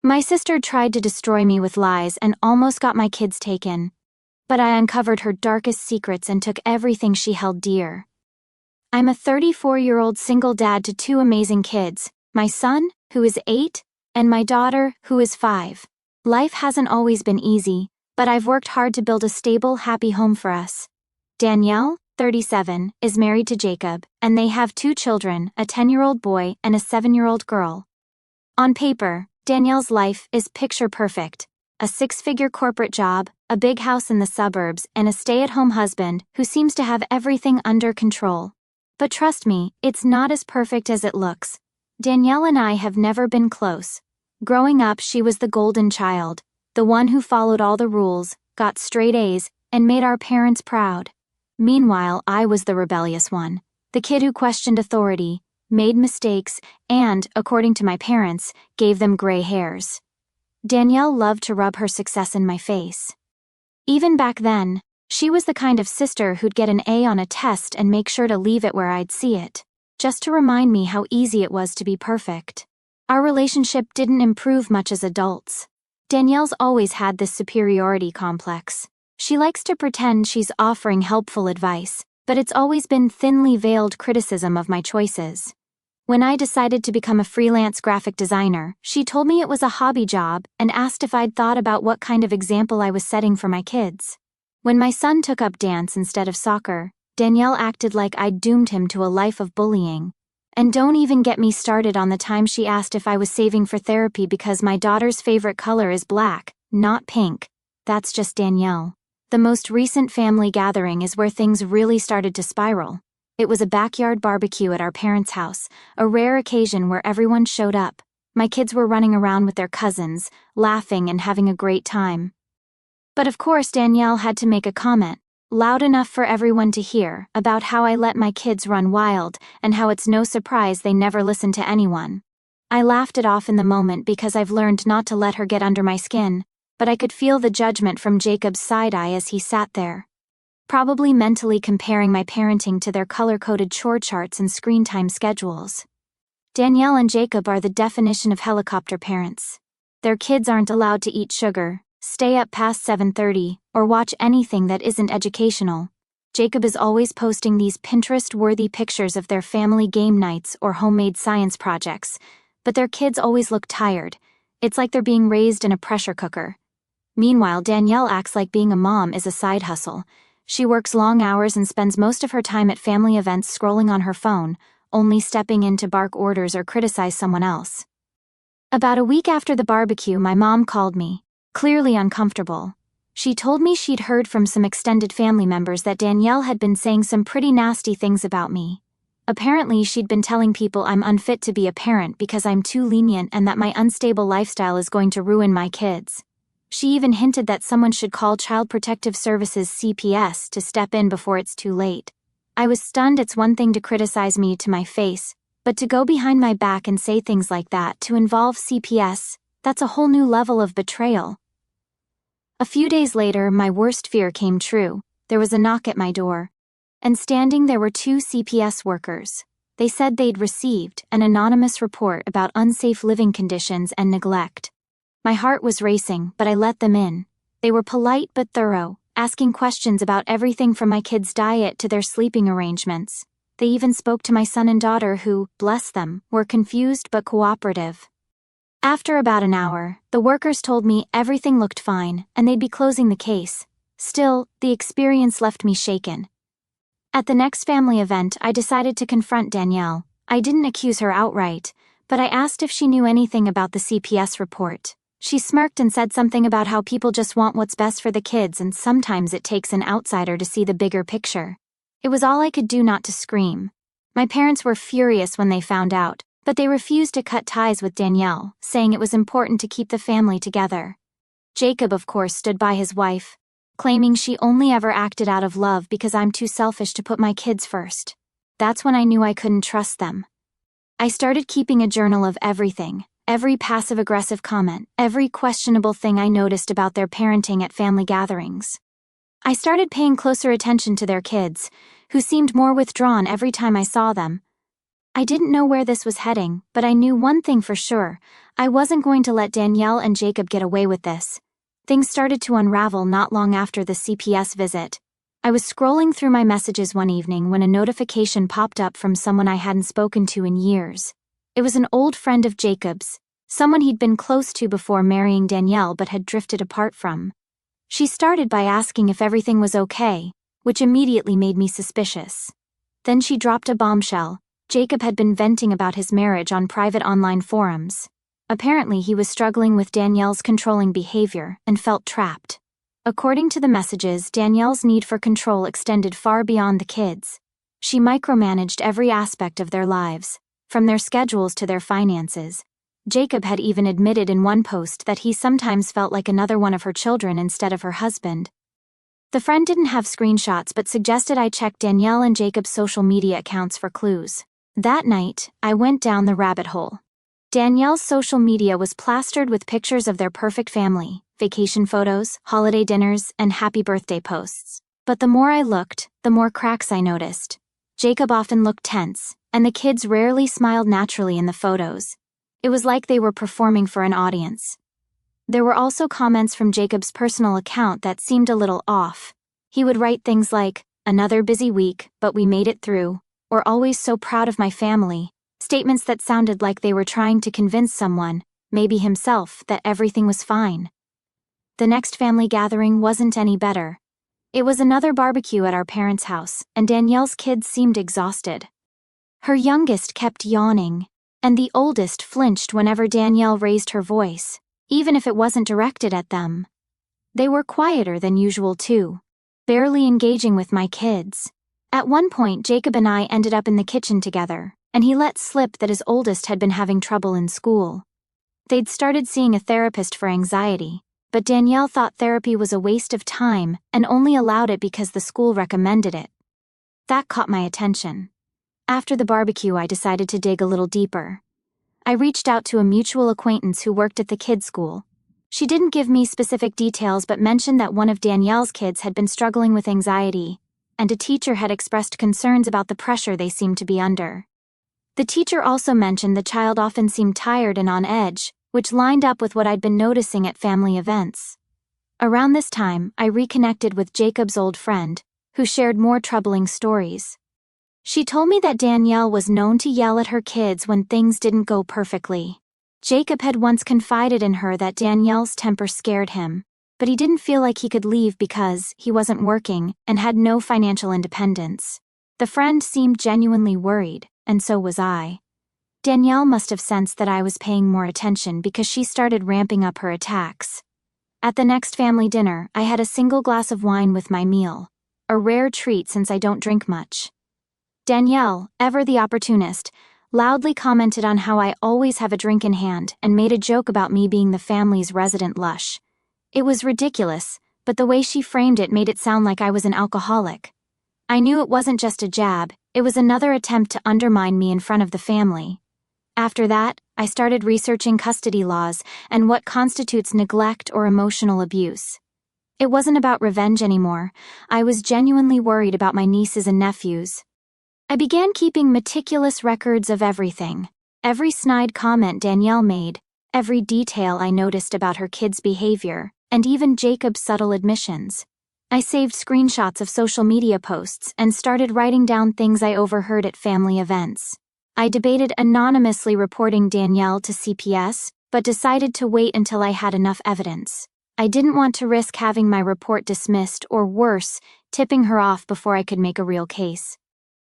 My sister tried to destroy me with lies and almost got my kids taken. But I uncovered her darkest secrets and took everything she held dear. I'm a 34-year-old single dad to two amazing kids, my son, who is 8, and my daughter, who is 5. Life hasn't always been easy, but I've worked hard to build a stable, happy home for us. Danielle, 37, is married to Jacob, and they have 2 children, a 10-year-old boy and a 7-year-old girl. On paper, Danielle's life is picture perfect. A 6-figure corporate job, a big house in the suburbs, and a stay-at-home husband who seems to have everything under control. But trust me, it's not as perfect as it looks. Danielle and I have never been close. Growing up, she was the golden child, the one who followed all the rules, got straight A's, and made our parents proud. Meanwhile, I was the rebellious one, the kid who questioned authority, made mistakes, and, according to my parents, gave them gray hairs. Danielle loved to rub her success in my face. Even back then, she was the kind of sister who'd get an A on a test and make sure to leave it where I'd see it, just to remind me how easy it was to be perfect. Our relationship didn't improve much as adults. Danielle's always had this superiority complex. She likes to pretend she's offering helpful advice, but it's always been thinly veiled criticism of my choices. When I decided to become a freelance graphic designer, she told me it was a hobby job and asked if I'd thought about what kind of example I was setting for my kids. When my son took up dance instead of soccer, Danielle acted like I'd doomed him to a life of bullying. And don't even get me started on the time she asked if I was saving for therapy because my daughter's favorite color is black, not pink. That's just Danielle. The most recent family gathering is where things really started to spiral. It was a backyard barbecue at our parents' house, a rare occasion where everyone showed up. My kids were running around with their cousins, laughing and having a great time. But of course Danielle had to make a comment, loud enough for everyone to hear, about how I let my kids run wild and how it's no surprise they never listen to anyone. I laughed it off in the moment because I've learned not to let her get under my skin, but I could feel the judgment from Jacob's side eye as he sat there, probably mentally comparing my parenting to their color-coded chore charts and screen time schedules. Danielle and Jacob are the definition of helicopter parents. Their kids aren't allowed to eat sugar, stay up past 7:30, or watch anything that isn't educational. Jacob is always posting these Pinterest-worthy pictures of their family game nights or homemade science projects, but their kids always look tired. It's like they're being raised in a pressure cooker. Meanwhile, Danielle acts like being a mom is a side hustle. She works long hours and spends most of her time at family events scrolling on her phone, only stepping in to bark orders or criticize someone else. About a week after the barbecue, my mom called me, clearly uncomfortable. She told me she'd heard from some extended family members that Danielle had been saying some pretty nasty things about me. Apparently, she'd been telling people I'm unfit to be a parent because I'm too lenient and that my unstable lifestyle is going to ruin my kids. She even hinted that someone should call Child Protective Services (CPS) to step in before it's too late. I was stunned. It's one thing to criticize me to my face, but to go behind my back and say things like that to involve CPS, that's a whole new level of betrayal. A few days later, my worst fear came true. There was a knock at my door, and standing there were 2 CPS workers. They said they'd received an anonymous report about unsafe living conditions and neglect. My heart was racing, but I let them in. They were polite but thorough, asking questions about everything from my kids' diet to their sleeping arrangements. They even spoke to my son and daughter who, bless them, were confused but cooperative. After about an hour, the workers told me everything looked fine and they'd be closing the case. Still, the experience left me shaken. At the next family event, I decided to confront Danielle. I didn't accuse her outright, but I asked if she knew anything about the CPS report. She smirked and said something about how people just want what's best for the kids and sometimes it takes an outsider to see the bigger picture. It was all I could do not to scream. My parents were furious when they found out, but they refused to cut ties with Danielle, saying it was important to keep the family together. Jacob, of course, stood by his wife, claiming she only ever acted out of love because I'm too selfish to put my kids first. That's when I knew I couldn't trust them. I started keeping a journal of everything. Every passive-aggressive comment, every questionable thing I noticed about their parenting at family gatherings. I started paying closer attention to their kids, who seemed more withdrawn every time I saw them. I didn't know where this was heading, but I knew one thing for sure. I wasn't going to let Danielle and Jacob get away with this. Things started to unravel not long after the CPS visit. I was scrolling through my messages one evening when a notification popped up from someone I hadn't spoken to in years. It was an old friend of Jacob's, someone he'd been close to before marrying Danielle but had drifted apart from. She started by asking if everything was okay, which immediately made me suspicious. Then she dropped a bombshell. Jacob had been venting about his marriage on private online forums. Apparently he was struggling with Danielle's controlling behavior and felt trapped. According to the messages, Danielle's need for control extended far beyond the kids. She micromanaged every aspect of their lives, from their schedules to their finances. Jacob had even admitted in one post that he sometimes felt like another one of her children instead of her husband. The friend didn't have screenshots but suggested I check Danielle and Jacob's social media accounts for clues. That night, I went down the rabbit hole. Danielle's social media was plastered with pictures of their perfect family, vacation photos, holiday dinners, and happy birthday posts. But the more I looked, the more cracks I noticed. Jacob often looked tense, and the kids rarely smiled naturally in the photos. It was like they were performing for an audience. There were also comments from Jacob's personal account that seemed a little off. He would write things like, "Another busy week, but we made it through," or "Always so proud of my family," statements that sounded like they were trying to convince someone, maybe himself, that everything was fine. The next family gathering wasn't any better. It was another barbecue at our parents' house, and Danielle's kids seemed exhausted. Her youngest kept yawning, and the oldest flinched whenever Danielle raised her voice, even if it wasn't directed at them. They were quieter than usual too, barely engaging with my kids. At one point, Jacob and I ended up in the kitchen together, and he let slip that his oldest had been having trouble in school. They'd started seeing a therapist for anxiety, but Danielle thought therapy was a waste of time and only allowed it because the school recommended it. That caught my attention. After the barbecue, I decided to dig a little deeper. I reached out to a mutual acquaintance who worked at the kids' school. She didn't give me specific details but mentioned that one of Danielle's kids had been struggling with anxiety, and a teacher had expressed concerns about the pressure they seemed to be under. The teacher also mentioned the child often seemed tired and on edge, which lined up with what I'd been noticing at family events. Around this time, I reconnected with Jacob's old friend, who shared more troubling stories. She told me that Danielle was known to yell at her kids when things didn't go perfectly. Jacob had once confided in her that Danielle's temper scared him, but he didn't feel like he could leave because he wasn't working and had no financial independence. The friend seemed genuinely worried, and so was I. Danielle must have sensed that I was paying more attention because she started ramping up her attacks. At the next family dinner, I had a single glass of wine with my meal, a rare treat since I don't drink much. Danielle, ever the opportunist, loudly commented on how I always have a drink in hand and made a joke about me being the family's resident lush. It was ridiculous, but the way she framed it made it sound like I was an alcoholic. I knew it wasn't just a jab, it was another attempt to undermine me in front of the family. After that, I started researching custody laws and what constitutes neglect or emotional abuse. It wasn't about revenge anymore. I was genuinely worried about my nieces and nephews. I began keeping meticulous records of everything. Every snide comment Danielle made, every detail I noticed about her kids' behavior, and even Jacob's subtle admissions. I saved screenshots of social media posts and started writing down things I overheard at family events. I debated anonymously reporting Danielle to CPS, but decided to wait until I had enough evidence. I didn't want to risk having my report dismissed or worse, tipping her off before I could make a real case.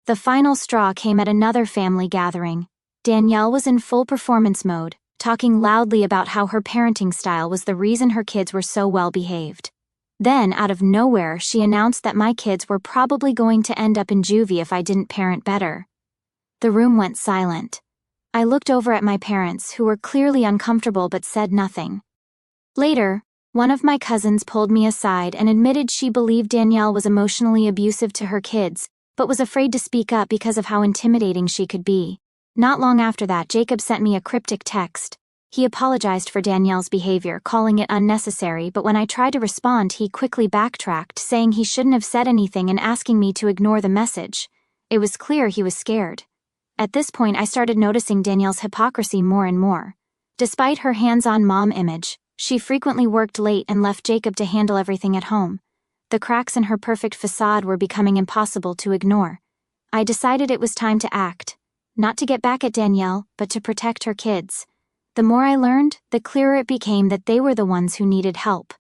The final straw came at another family gathering. Danielle was in full performance mode, talking loudly about how her parenting style was the reason her kids were so well behaved. Then, out of nowhere, she announced that my kids were probably going to end up in juvie if I didn't parent better. The room went silent. I looked over at my parents, who were clearly uncomfortable but said nothing. Later, one of my cousins pulled me aside and admitted she believed Danielle was emotionally abusive to her kids, but was afraid to speak up because of how intimidating she could be. Not long after that, Jacob sent me a cryptic text. He apologized for Danielle's behavior, calling it unnecessary, but when I tried to respond, he quickly backtracked, saying he shouldn't have said anything and asking me to ignore the message. It was clear he was scared. At this point, I started noticing Danielle's hypocrisy more and more. Despite her hands-on mom image, she frequently worked late and left Jacob to handle everything at home. The cracks in her perfect facade were becoming impossible to ignore. I decided it was time to act. Not to get back at Danielle, but to protect her kids. The more I learned, the clearer it became that they were the ones who needed help.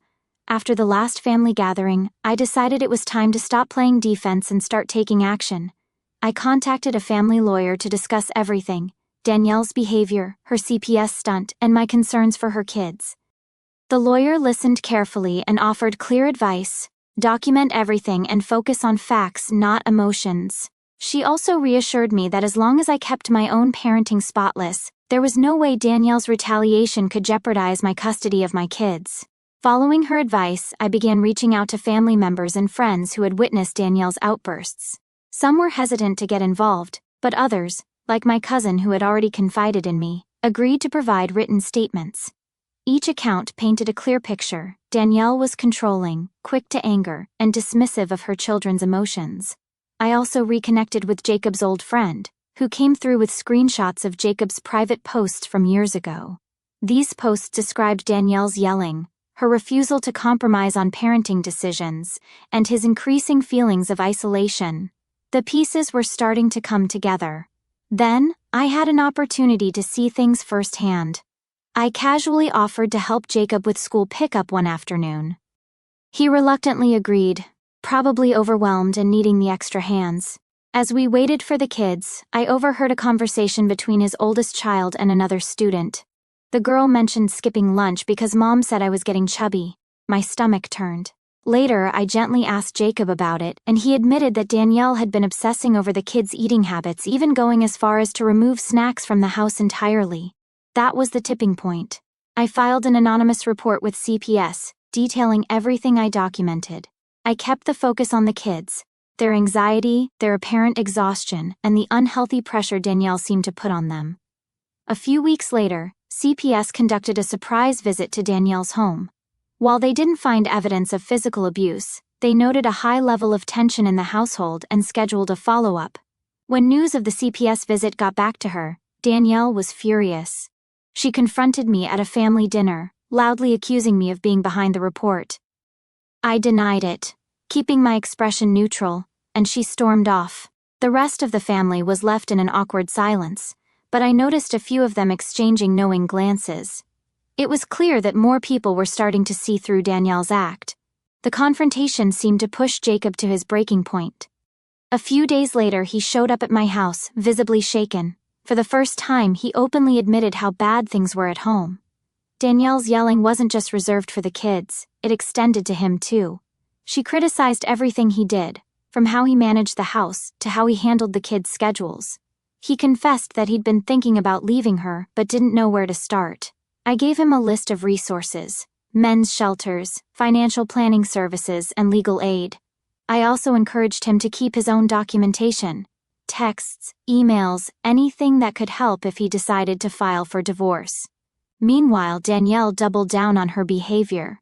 After the last family gathering, I decided it was time to stop playing defense and start taking action. I contacted a family lawyer to discuss everything: Danielle's behavior, her CPS stunt, and my concerns for her kids. The lawyer listened carefully and offered clear advice: document everything and focus on facts, not emotions. She also reassured me that as long as I kept my own parenting spotless, there was no way Danielle's retaliation could jeopardize my custody of my kids. Following her advice, I began reaching out to family members and friends who had witnessed Danielle's outbursts. Some were hesitant to get involved, but others, like my cousin who had already confided in me, agreed to provide written statements. Each account painted a clear picture. Danielle was controlling, quick to anger, and dismissive of her children's emotions. I also reconnected with Jacob's old friend, who came through with screenshots of Jacob's private posts from years ago. These posts described Danielle's yelling, her refusal to compromise on parenting decisions, and his increasing feelings of isolation. The pieces were starting to come together. Then, I had an opportunity to see things firsthand. I casually offered to help Jacob with school pickup one afternoon. He reluctantly agreed, probably overwhelmed and needing the extra hands. As we waited for the kids, I overheard a conversation between his oldest child and another student. The girl mentioned skipping lunch because mom said I was getting chubby. My stomach turned. Later, I gently asked Jacob about it, and he admitted that Danielle had been obsessing over the kids' eating habits, even going as far as to remove snacks from the house entirely. That was the tipping point. I filed an anonymous report with CPS, detailing everything I documented. I kept the focus on the kids, their anxiety, their apparent exhaustion, and the unhealthy pressure Danielle seemed to put on them. A few weeks later, CPS conducted a surprise visit to Danielle's home. While they didn't find evidence of physical abuse, they noted a high level of tension in the household and scheduled a follow-up. When news of the CPS visit got back to her, Danielle was furious. She confronted me at a family dinner, loudly accusing me of being behind the report. I denied it, keeping my expression neutral, and she stormed off. The rest of the family was left in an awkward silence, but I noticed a few of them exchanging knowing glances. It was clear that more people were starting to see through Danielle's act. The confrontation seemed to push Jacob to his breaking point. A few days later, he showed up at my house, visibly shaken. For the first time, he openly admitted how bad things were at home. Danielle's yelling wasn't just reserved for the kids, it extended to him too. She criticized everything he did, from how he managed the house to how he handled the kids' schedules. He confessed that he'd been thinking about leaving her but didn't know where to start. I gave him a list of resources: men's shelters, financial planning services, and legal aid. I also encouraged him to keep his own documentation: texts, emails, anything that could help if he decided to file for divorce. Meanwhile, Danielle doubled down on her behavior.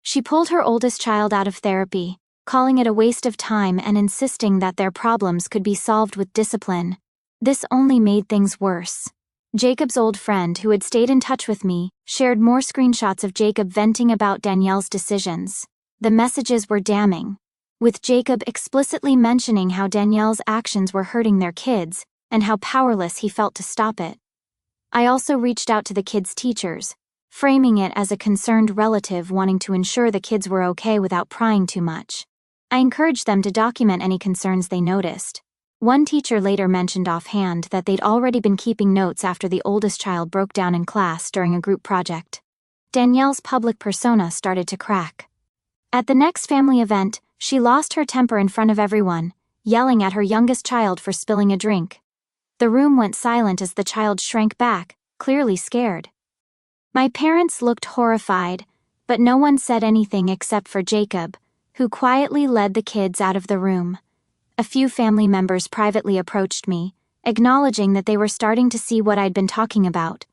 She pulled her oldest child out of therapy, calling it a waste of time and insisting that their problems could be solved with discipline. This only made things worse. Jacob's old friend, who had stayed in touch with me, shared more screenshots of Jacob venting about Danielle's decisions. The messages were damning, with Jacob explicitly mentioning how Danielle's actions were hurting their kids and how powerless he felt to stop it. I also reached out to the kids' teachers, framing it as a concerned relative wanting to ensure the kids were okay without prying too much. I encouraged them to document any concerns they noticed. One teacher later mentioned offhand that they'd already been keeping notes after the oldest child broke down in class during a group project. Danielle's public persona started to crack. At the next family event, she lost her temper in front of everyone, yelling at her youngest child for spilling a drink. The room went silent as the child shrank back, clearly scared. My parents looked horrified, but no one said anything except for Jacob, who quietly led the kids out of the room. A few family members privately approached me, acknowledging that they were starting to see what I'd been talking about.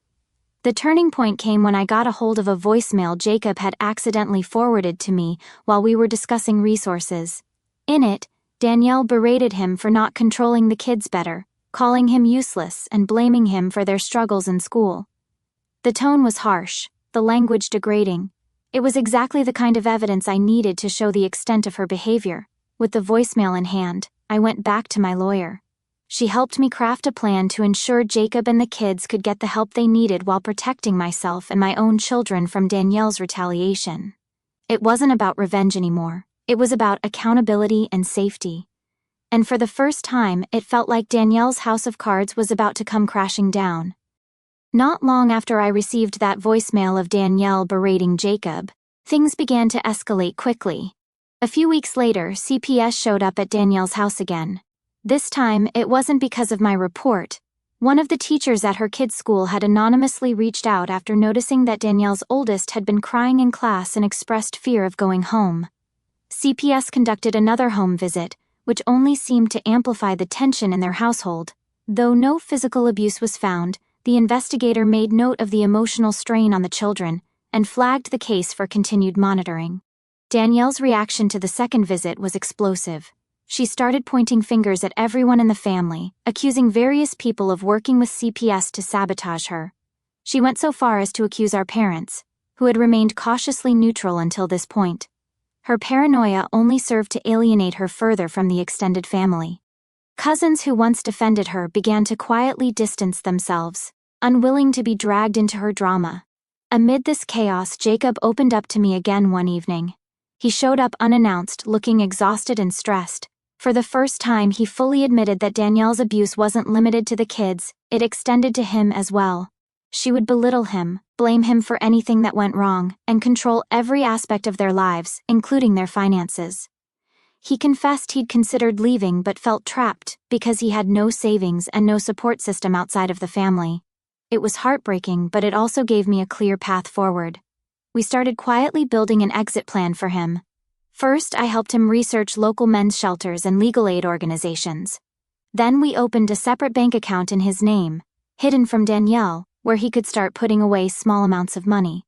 The turning point came when I got a hold of a voicemail Jacob had accidentally forwarded to me while we were discussing resources. In it, Danielle berated him for not controlling the kids better, calling him useless and blaming him for their struggles in school. The tone was harsh, the language degrading. It was exactly the kind of evidence I needed to show the extent of her behavior. With the voicemail in hand, I went back to my lawyer. She helped me craft a plan to ensure Jacob and the kids could get the help they needed while protecting myself and my own children from Danielle's retaliation. It wasn't about revenge anymore. It was about accountability and safety. And for the first time, it felt like Danielle's house of cards was about to come crashing down. Not long after I received that voicemail of Danielle berating Jacob, things began to escalate quickly. A few weeks later, CPS showed up at Danielle's house again. This time, it wasn't because of my report. One of the teachers at her kids' school had anonymously reached out after noticing that Danielle's oldest had been crying in class and expressed fear of going home. CPS conducted another home visit, which only seemed to amplify the tension in their household. Though no physical abuse was found, the investigator made note of the emotional strain on the children and flagged the case for continued monitoring. Danielle's reaction to the second visit was explosive. She started pointing fingers at everyone in the family, accusing various people of working with CPS to sabotage her. She went so far as to accuse our parents, who had remained cautiously neutral until this point. Her paranoia only served to alienate her further from the extended family. Cousins who once defended her began to quietly distance themselves, unwilling to be dragged into her drama. Amid this chaos, Jacob opened up to me again one evening. He showed up unannounced, looking exhausted and stressed. For the first time, he fully admitted that Danielle's abuse wasn't limited to the kids, it extended to him as well. She would belittle him, blame him for anything that went wrong, and control every aspect of their lives, including their finances. He confessed he'd considered leaving but felt trapped because he had no savings and no support system outside of the family. It was heartbreaking, but it also gave me a clear path forward. We started quietly building an exit plan for him. First, I helped him research local men's shelters and legal aid organizations. Then we opened a separate bank account in his name, hidden from Danielle, where he could start putting away small amounts of money.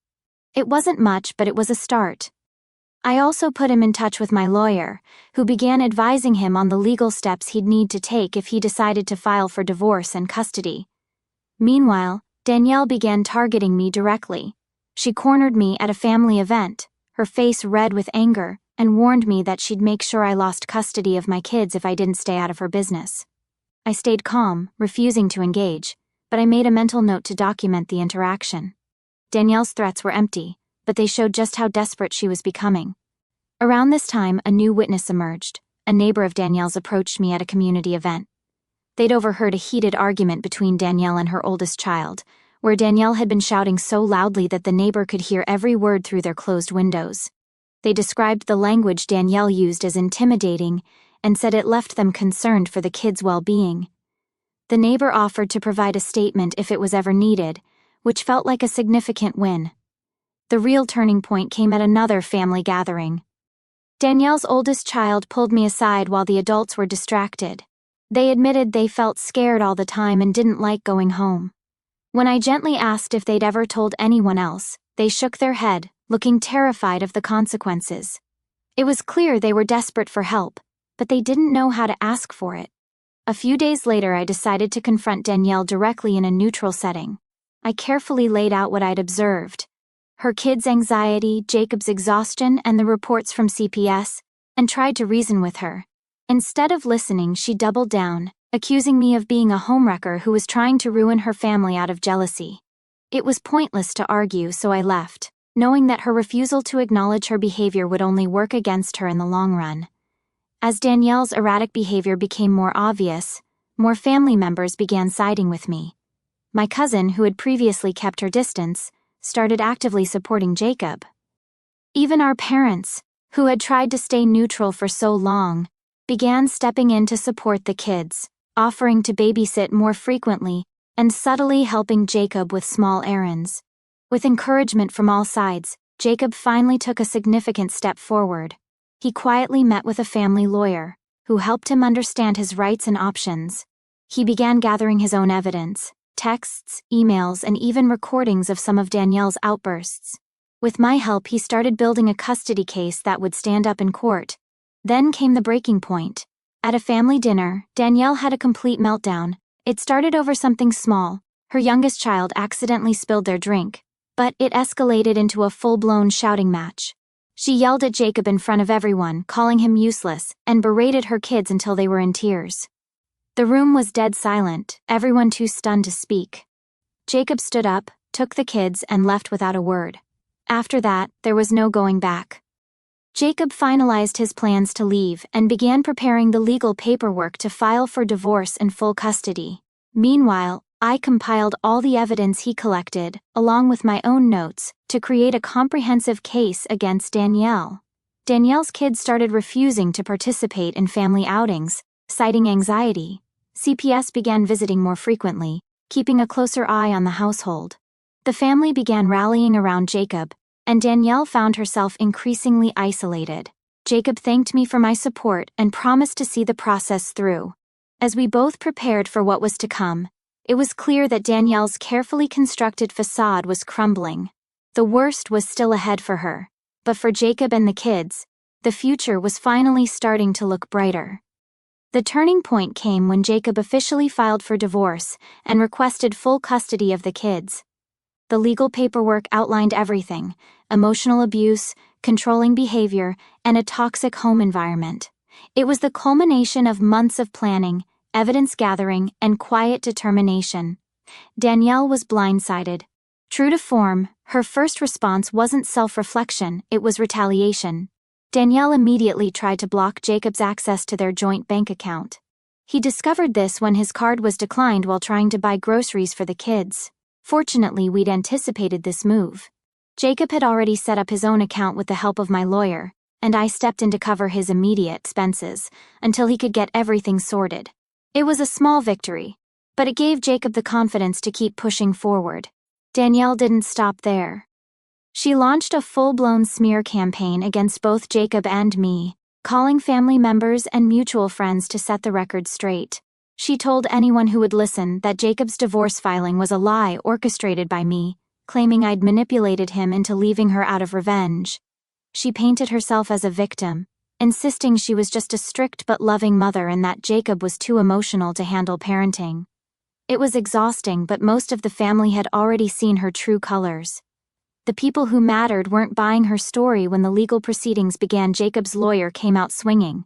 It wasn't much, but it was a start. I also put him in touch with my lawyer, who began advising him on the legal steps he'd need to take if he decided to file for divorce and custody. Meanwhile, Danielle began targeting me directly. She cornered me at a family event, her face red with anger, and warned me that she'd make sure I lost custody of my kids if I didn't stay out of her business. I stayed calm, refusing to engage, but I made a mental note to document the interaction. Danielle's threats were empty, but they showed just how desperate she was becoming. Around this time, a new witness emerged. A neighbor of Danielle's approached me at a community event. They'd overheard a heated argument between Danielle and her oldest child, where Danielle had been shouting so loudly that the neighbor could hear every word through their closed windows. They described the language Danielle used as intimidating and said it left them concerned for the kids' well-being. The neighbor offered to provide a statement if it was ever needed, which felt like a significant win. The real turning point came at another family gathering. Danielle's oldest child pulled me aside while the adults were distracted. They admitted they felt scared all the time and didn't like going home. When I gently asked if they'd ever told anyone else, they shook their head, looking terrified of the consequences. It was clear they were desperate for help, but they didn't know how to ask for it. A few days later, I decided to confront Danielle directly in a neutral setting. I carefully laid out what I'd observed: her kids' anxiety, Jacob's exhaustion, and the reports from CPS, and tried to reason with her. Instead of listening, she doubled down, accusing me of being a homewrecker who was trying to ruin her family out of jealousy. It was pointless to argue, so I left, knowing that her refusal to acknowledge her behavior would only work against her in the long run. As Danielle's erratic behavior became more obvious, more family members began siding with me. My cousin, who had previously kept her distance, started actively supporting Jacob. Even our parents, who had tried to stay neutral for so long, began stepping in to support the kids, offering to babysit more frequently and subtly helping Jacob with small errands. With encouragement from all sides, Jacob finally took a significant step forward. He quietly met with a family lawyer, who helped him understand his rights and options. He began gathering his own evidence: texts, emails, and even recordings of some of Danielle's outbursts. With my help, he started building a custody case that would stand up in court. Then came the breaking point. At a family dinner, Danielle had a complete meltdown, It started over something small. Her youngest child accidentally spilled their drink, but it escalated into a full-blown shouting match. She yelled at Jacob in front of everyone, calling him useless, and berated her kids until they were in tears. The room was dead silent, everyone too stunned to speak. Jacob stood up, took the kids, and left without a word. After that, there was no going back. Jacob finalized his plans to leave and began preparing the legal paperwork to file for divorce and full custody. Meanwhile, I compiled all the evidence he collected, along with my own notes, to create a comprehensive case against Danielle. Danielle's kids started refusing to participate in family outings, citing anxiety. CPS began visiting more frequently, keeping a closer eye on the household. The family began rallying around Jacob, and Danielle found herself increasingly isolated. Jacob thanked me for my support and promised to see the process through. As we both prepared for what was to come, it was clear that Danielle's carefully constructed facade was crumbling. The worst was still ahead for her, but for Jacob and the kids, the future was finally starting to look brighter. The turning point came when Jacob officially filed for divorce and requested full custody of the kids. The legal paperwork outlined everything: emotional abuse, controlling behavior, and a toxic home environment. It was the culmination of months of planning, evidence gathering, and quiet determination. Danielle was blindsided. True to form, her first response wasn't self-reflection, it was retaliation. Danielle immediately tried to block Jacob's access to their joint bank account. He discovered this when his card was declined while trying to buy groceries for the kids. Fortunately, we'd anticipated this move. Jacob had already set up his own account with the help of my lawyer, and I stepped in to cover his immediate expenses until he could get everything sorted. It was a small victory, but it gave Jacob the confidence to keep pushing forward. Danielle didn't stop there. She launched a full-blown smear campaign against both Jacob and me, calling family members and mutual friends to set the record straight. She told anyone who would listen that Jacob's divorce filing was a lie orchestrated by me, claiming I'd manipulated him into leaving her out of revenge. She painted herself as a victim, insisting she was just a strict but loving mother and that Jacob was too emotional to handle parenting. It was exhausting, but most of the family had already seen her true colors. The people who mattered weren't buying her story when the legal proceedings began. Jacob's lawyer came out swinging.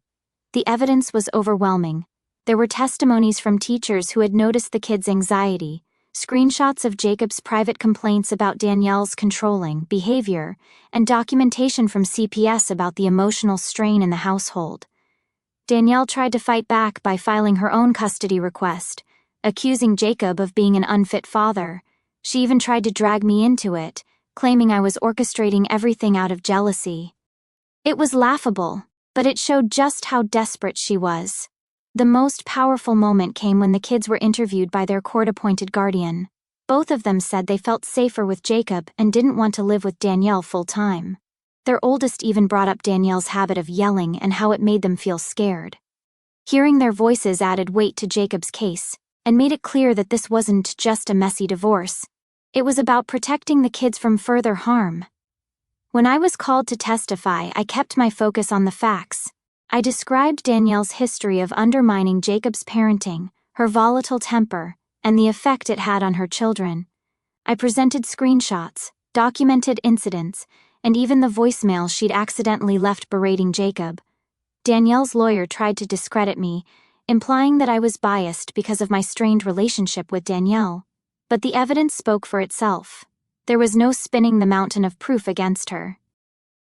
The evidence was overwhelming. There were testimonies from teachers who had noticed the kids' anxiety, screenshots of Jacob's private complaints about Danielle's controlling behavior, and documentation from CPS about the emotional strain in the household. Danielle tried to fight back by filing her own custody request, accusing Jacob of being an unfit father. She even tried to drag me into it, claiming I was orchestrating everything out of jealousy. It was laughable, but it showed just how desperate she was. The most powerful moment came when the kids were interviewed by their court-appointed guardian. Both of them said they felt safer with Jacob and didn't want to live with Danielle full-time. Their oldest even brought up Danielle's habit of yelling and how it made them feel scared. Hearing their voices added weight to Jacob's case and made it clear that this wasn't just a messy divorce. It was about protecting the kids from further harm. When I was called to testify, I kept my focus on the facts. I described Danielle's history of undermining Jacob's parenting, her volatile temper, and the effect it had on her children. I presented screenshots, documented incidents, and even the voicemail she'd accidentally left berating Jacob. Danielle's lawyer tried to discredit me, implying that I was biased because of my strained relationship with Danielle. But the evidence spoke for itself. There was no spinning the mountain of proof against her.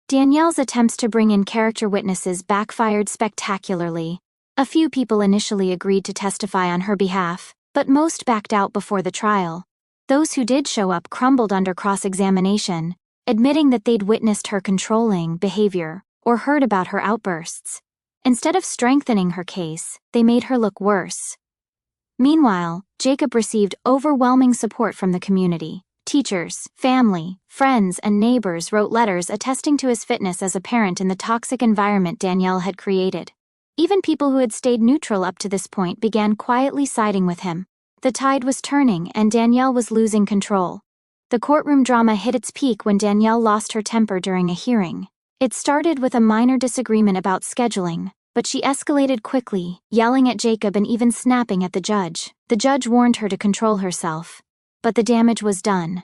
Danielle's attempts to bring in character witnesses backfired spectacularly. A few people initially agreed to testify on her behalf, but most backed out before the trial. Those who did show up crumbled under cross-examination, admitting that they'd witnessed her controlling behavior or heard about her outbursts. Instead of strengthening her case, they made her look worse. Meanwhile, Jacob received overwhelming support from the community. Teachers, family, friends, and neighbors wrote letters attesting to his fitness as a parent in the toxic environment Danielle had created. Even people who had stayed neutral up to this point began quietly siding with him. The tide was turning and Danielle was losing control. The courtroom drama hit its peak when Danielle lost her temper during a hearing. It started with a minor disagreement about scheduling, But she escalated quickly, yelling at Jacob and even snapping at the judge. The judge warned her to control herself. But the damage was done.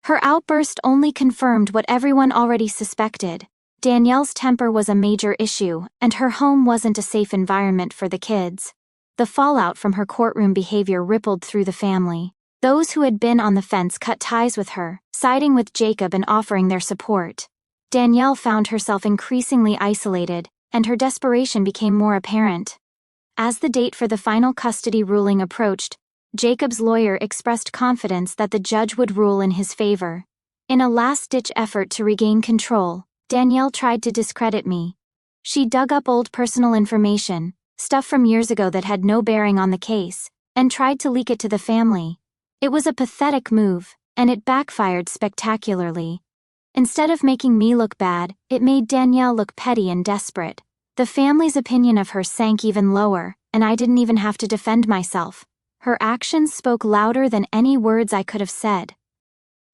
Her outburst only confirmed what everyone already suspected. Danielle's temper was a major issue, and her home wasn't a safe environment for the kids. The fallout from her courtroom behavior rippled through the family. Those who had been on the fence cut ties with her, siding with Jacob and offering their support. Danielle found herself increasingly isolated, and her desperation became more apparent. As the date for the final custody ruling approached, Jacob's lawyer expressed confidence that the judge would rule in his favor. In a last-ditch effort to regain control, Danielle tried to discredit me. She dug up old personal information, stuff from years ago that had no bearing on the case, and tried to leak it to the family. It was a pathetic move, and it backfired spectacularly. Instead of making me look bad, it made Danielle look petty and desperate. The family's opinion of her sank even lower, and I didn't even have to defend myself. Her actions spoke louder than any words I could have said.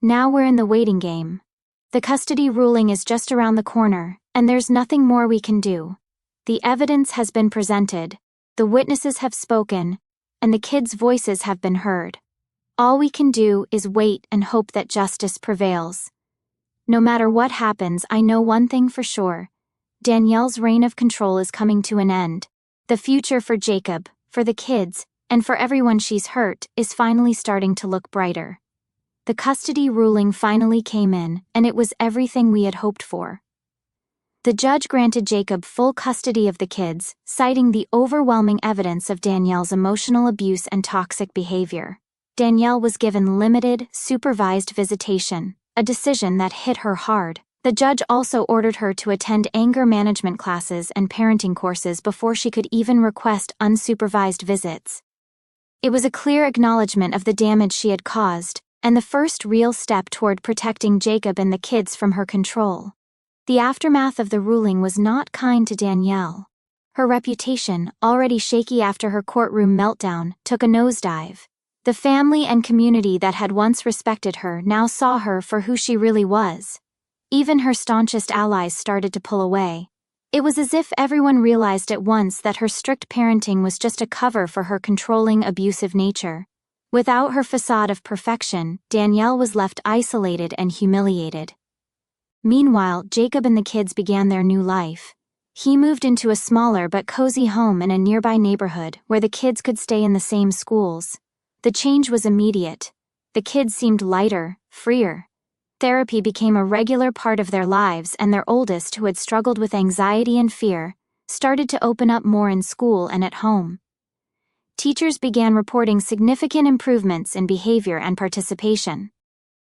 Now we're in the waiting game. The custody ruling is just around the corner, and there's nothing more we can do. The evidence has been presented, the witnesses have spoken, and the kids' voices have been heard. All we can do is wait and hope that justice prevails. No matter what happens, I know one thing for sure. Danielle's reign of control is coming to an end. The future for Jacob, for the kids, and for everyone she's hurt, is finally starting to look brighter. The custody ruling finally came in, and it was everything we had hoped for. The judge granted Jacob full custody of the kids, citing the overwhelming evidence of Danielle's emotional abuse and toxic behavior. Danielle was given limited, supervised visitation, a decision that hit her hard. The judge also ordered her to attend anger management classes and parenting courses before she could even request unsupervised visits. It was a clear acknowledgement of the damage she had caused, and the first real step toward protecting Jacob and the kids from her control. The aftermath of the ruling was not kind to Danielle. Her reputation, already shaky after her courtroom meltdown, took a nosedive. The family and community that had once respected her now saw her for who she really was. Even her staunchest allies started to pull away. It was as if everyone realized at once that her strict parenting was just a cover for her controlling, abusive nature. Without her facade of perfection, Danielle was left isolated and humiliated. Meanwhile, Jacob and the kids began their new life. He moved into a smaller but cozy home in a nearby neighborhood where the kids could stay in the same schools. The change was immediate. The kids seemed lighter, freer. Therapy became a regular part of their lives, and their oldest, who had struggled with anxiety and fear, started to open up more in school and at home. Teachers began reporting significant improvements in behavior and participation.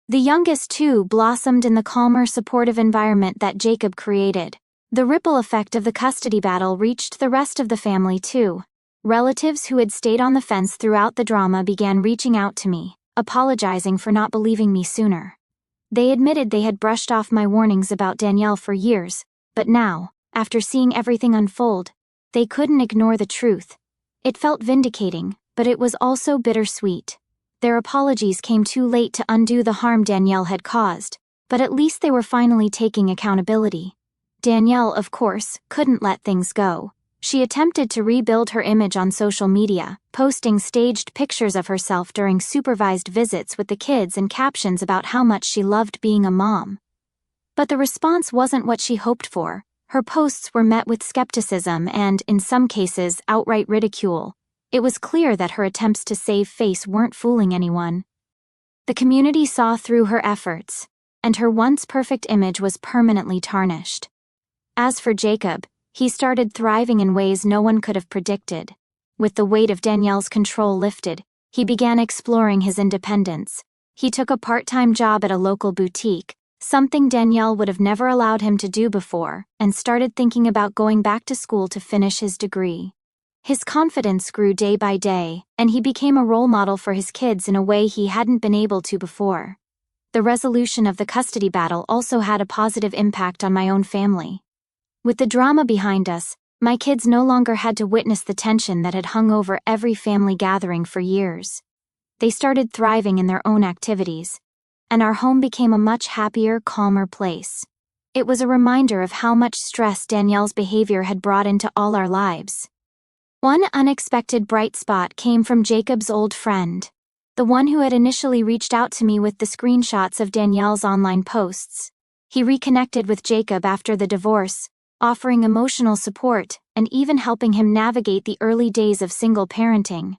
The youngest, too, blossomed in the calmer, supportive environment that Jacob created. The ripple effect of the custody battle reached the rest of the family, too. Relatives who had stayed on the fence throughout the drama began reaching out to me, apologizing for not believing me sooner. They admitted they had brushed off my warnings about Danielle for years, but now, after seeing everything unfold, they couldn't ignore the truth. It felt vindicating, but it was also bittersweet. Their apologies came too late to undo the harm Danielle had caused, but at least they were finally taking accountability. Danielle, of course, couldn't let things go. She attempted to rebuild her image on social media, posting staged pictures of herself during supervised visits with the kids and captions about how much she loved being a mom. But the response wasn't what she hoped for. Her posts were met with skepticism and, in some cases, outright ridicule. It was clear that her attempts to save face weren't fooling anyone. The community saw through her efforts, and her once perfect image was permanently tarnished. As for Jacob, he started thriving in ways no one could have predicted. With the weight of Danielle's control lifted, he began exploring his independence. He took a part-time job at a local boutique, something Danielle would have never allowed him to do before, and started thinking about going back to school to finish his degree. His confidence grew day by day, and he became a role model for his kids in a way he hadn't been able to before. The resolution of the custody battle also had a positive impact on my own family. With the drama behind us, my kids no longer had to witness the tension that had hung over every family gathering for years. They started thriving in their own activities, and our home became a much happier, calmer place. It was a reminder of how much stress Danielle's behavior had brought into all our lives. One unexpected bright spot came from Jacob's old friend, the one who had initially reached out to me with the screenshots of Danielle's online posts. He reconnected with Jacob after the divorce, offering emotional support and even helping him navigate the early days of single parenting.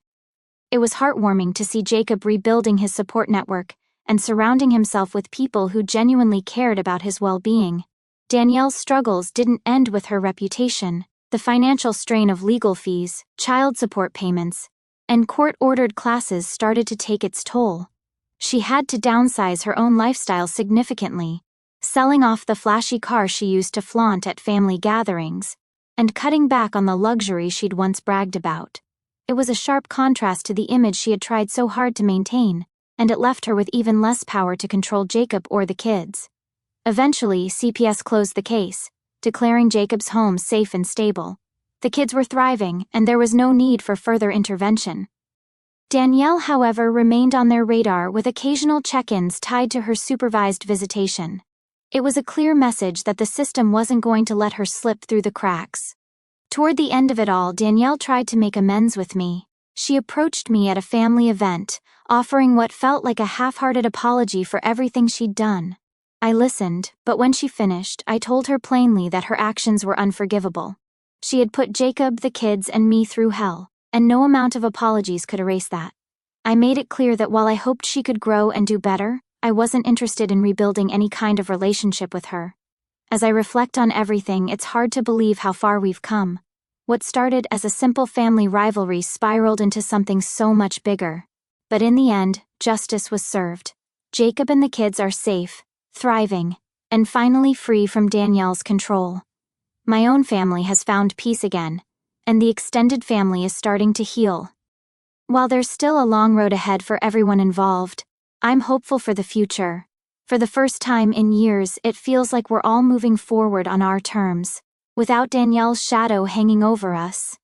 It was heartwarming to see Jacob rebuilding his support network and surrounding himself with people who genuinely cared about his well-being. Danielle's struggles didn't end with her reputation. The financial strain of legal fees, child support payments, and court-ordered classes started to take its toll. She had to downsize her own lifestyle significantly, selling off the flashy car she used to flaunt at family gatherings, and cutting back on the luxury she'd once bragged about. It was a sharp contrast to the image she had tried so hard to maintain, and it left her with even less power to control Jacob or the kids. Eventually, CPS closed the case, declaring Jacob's home safe and stable. The kids were thriving, and there was no need for further intervention. Danielle, however, remained on their radar with occasional check-ins tied to her supervised visitation. It was a clear message that the system wasn't going to let her slip through the cracks. Toward the end of it all, Danielle tried to make amends with me. She approached me at a family event, offering what felt like a half-hearted apology for everything she'd done. I listened, but when she finished, I told her plainly that her actions were unforgivable. She had put Jacob, the kids, and me through hell, and no amount of apologies could erase that. I made it clear that while I hoped she could grow and do better, I wasn't interested in rebuilding any kind of relationship with her. As I reflect on everything, it's hard to believe how far we've come. What started as a simple family rivalry spiraled into something so much bigger. But in the end, justice was served. Jacob and the kids are safe, thriving, and finally free from Danielle's control. My own family has found peace again, and the extended family is starting to heal. While there's still a long road ahead for everyone involved, I'm hopeful for the future. For the first time in years, it feels like we're all moving forward on our terms, without Danielle's shadow hanging over us.